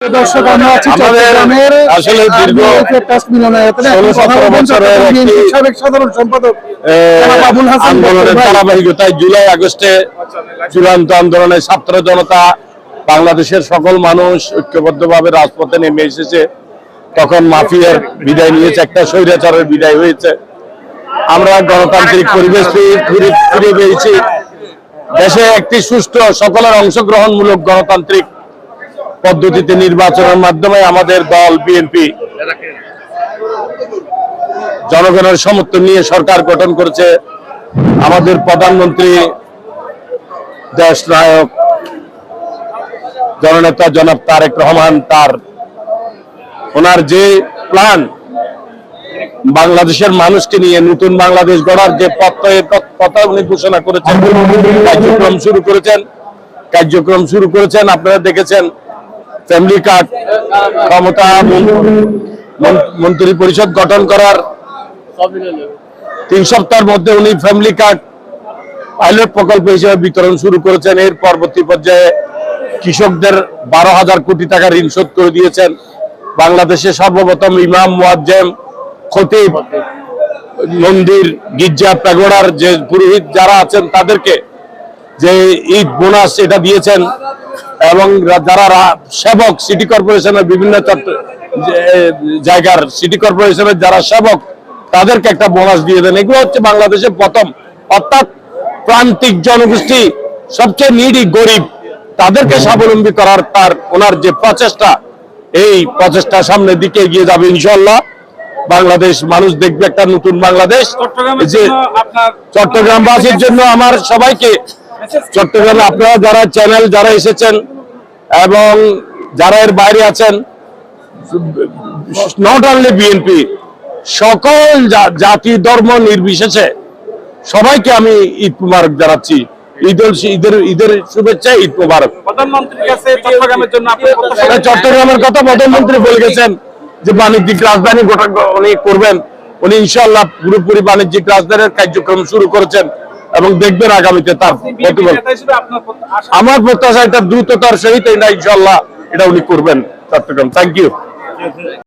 দর্শক, আমরা আছি চট্টগ্রামের আসলে দীর্ঘ টেস্ট মিলনায়তনে 16-17 বছরের সাবেক সাধারণ সম্পাদক আবুল হাসান আন্দোলনের ধারাবাহিকতায় জুলাই আগস্টে চূড়ান্ত আন্দোলনে ছাত্র জনতা বাংলাদেশের সকল মানুষ ঐক্যবদ্ধভাবে রাজপথে নেমে এসেছে। তখন মাফিয়ার বিদায় নিয়েছে, একটা স্বৈরাচারের বিদায় হয়েছে। আমরা গণতান্ত্রিক পরিবেশ ফিরে পেয়েছি। দেশে একটি সুষ্ঠু সকলের অংশগ্রহণমূলক গণতান্ত্রিক পদ্ধতিতে নির্বাচনের মাধ্যমে আমাদের দল বিএনপি জনগণের সমর্থন নিয়ে সরকার গঠন করেছে। আমাদের প্রধানমন্ত্রী দেশ নায়ক জননেতা জনাব তারেক রহমান ওনার যে প্ল্যান বাংলাদেশের মানুষকে নিয়ে নতুন বাংলাদেশ গড়ার যে কথা উনি ঘোষণা করেছেন, কার্যক্রম শুরু করেছেন। আপনারা দেখেছেন ফ্যামিলি কার্ড, ক্ষমতা মন্ত্রী পরিষদ গঠন করার 3 সপ্তাহের মধ্যে উনি ফ্যামিলি কার্ড পাইলট প্রকল্প হিসেবে বিতরণ শুরু করেছেন। এর পরবর্তী পর্যায়ে কৃষকদের 12,000 কোটি টাকা ঋণ শোধ করে দিয়েছেন। বাংলাদেশে সর্বপ্রথম ইমাম, মুয়াজ্জিম, খতিব, মন্দির, গির্জা, প্যাগোডার যে পুরোহিত যারা আছেন তাদেরকে যে ঈদ বোনাস এটা দিয়েছেন, এবং যারা সেবক সিটি কর্পোরেশনের বিভিন্ন জায়গার সিটি কর্পোরেশনের যারা সেবক তাদেরকে একটা বোনাস দিয়ে দেন। এগুলো হচ্ছে বাংলাদেশের প্রথম, অর্থাৎ প্রান্তিক জনগোষ্ঠী, সবচেয়ে নিডি গরিব তাদেরকে স্বাবলম্বী করার ওনার যে প্রচেষ্টা, এই প্রচেষ্টা সামনের দিকে এগিয়ে যাবে ইনশাআল্লাহ। বাংলাদেশ মানুষ দেখবে একটা নতুন বাংলাদেশ। চট্টগ্রামবাসীর জন্য আমার সবাইকে, চট্টগ্রামে আপনারা যারা চ্যানেল যারা এসেছেন এবং যারা এর বাইরে আছেন, নট অনলি বিএনপি, সকল জাতি ধর্ম নির্বিশেষে সবাইকে আমি ঈদ মুবারক জানাচ্ছি। ঈদের শুভেচ্ছা, ঈদ মুবারক। প্রধানমন্ত্রীর কাছে চট্টগ্রামের জন্য চট্টগ্রামের কথা প্রধানমন্ত্রী বলে গেছেন যে বাণিজ্যিক রাজধানী উনি করবেন। উনি ইনশাআল্লাহ পুরোপুরি বাণিজ্যিক রাজধানীর কার্যক্রম শুরু করেছেন এবং দেখবেন আগামীতে তার আমার প্রত্যাশা এটা দ্রুততার সহিত ইনশাআল্লাহ এটা উনি করবেন চট্টগ্রাম। Thank you.